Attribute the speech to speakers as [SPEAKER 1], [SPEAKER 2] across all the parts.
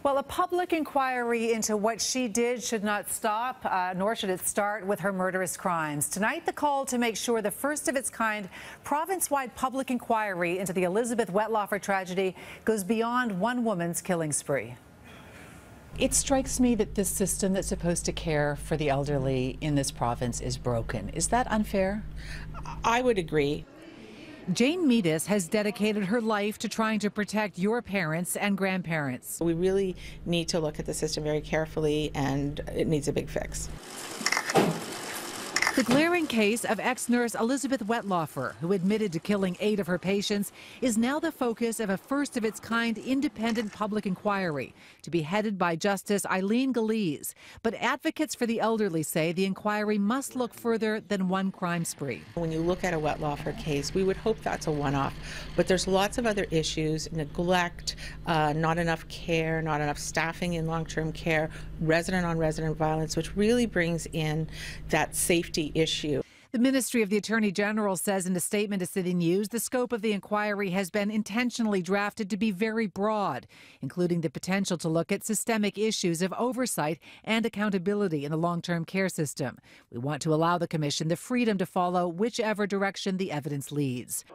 [SPEAKER 1] Well, a public inquiry into what she did should not stop, nor should it start with her murderous crimes. Tonight, the call to make sure the first of its kind province-wide public inquiry into the Elizabeth Wettlaufer tragedy goes beyond one woman's killing spree. It strikes me that this system that's supposed to care for the elderly in this province is broken. Is that unfair?
[SPEAKER 2] I would agree.
[SPEAKER 1] Jane Meadis has dedicated her life to trying to protect your parents and grandparents.
[SPEAKER 2] We really need to look at the system very carefully, and it needs a big fix.
[SPEAKER 1] The glaring case of ex-nurse Elizabeth Wettlaufer, who admitted to killing 8 of her patients, is now the focus of a first-of-its-kind independent public inquiry to be headed by Justice Eileen Galees. But advocates for the elderly say the inquiry must look further than one crime spree.
[SPEAKER 2] When you look at a Wettlaufer case, we would hope that's a one-off, but there's lots of other issues: neglect, not enough care, not enough staffing in long-term care, resident-on-resident violence, which really brings in that safety issue.
[SPEAKER 1] The Ministry of the Attorney General says in a statement to City News the scope of the inquiry has been intentionally drafted to be very broad, including the potential to look at systemic issues of oversight and accountability in the long-term care system. We want to allow the Commission the freedom to follow whichever direction the evidence leads.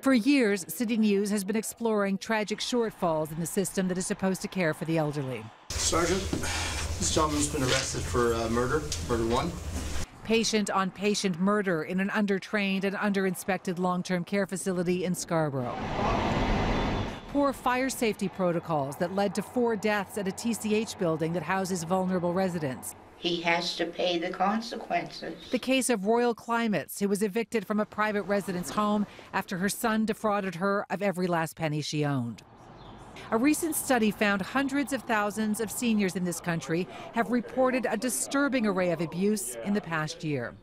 [SPEAKER 1] For years, City News has been exploring tragic shortfalls in the system that is supposed to care for the elderly.
[SPEAKER 3] Sergeant, this gentleman's been arrested for murder 1.
[SPEAKER 1] Patient-on-patient murder in an under-trained and under-inspected long-term care facility in Scarborough. Poor fire safety protocols that led to 4 deaths at a TCH building that houses vulnerable residents.
[SPEAKER 4] He has to pay the consequences.
[SPEAKER 1] The case of Royal Climates, who was evicted from a private residence home after her son defrauded her of every last penny she owned. A recent study found hundreds of thousands of seniors in this country have reported a disturbing array of abuse in the past year.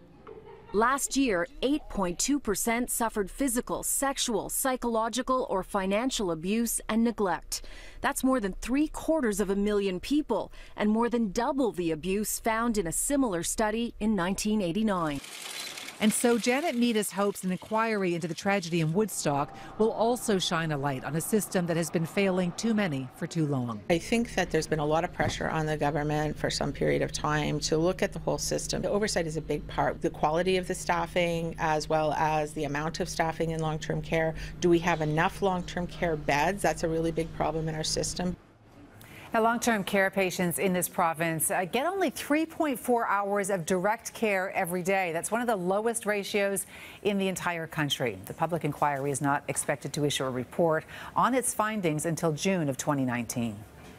[SPEAKER 5] Last year, 8.2% suffered physical, sexual, psychological, or financial abuse and neglect. That's more than 750,000 people, and more than double the abuse found in a similar study in 1989.
[SPEAKER 1] And so Janet Meadis hopes an inquiry into the tragedy in Woodstock will also shine a light on a system that has been failing too many for too long.
[SPEAKER 2] I think that there's been a lot of pressure on the government for some period of time to look at the whole system. The oversight is a big part. The quality of the staffing, as well as the amount of staffing in long-term care. Do we have enough long-term care beds? That's a really big problem in our system.
[SPEAKER 1] Now, long-term care patients in this province get only 3.4 hours of direct care every day. That's one of the lowest ratios in the entire country. The public inquiry is not expected to issue a report on its findings until June of 2019.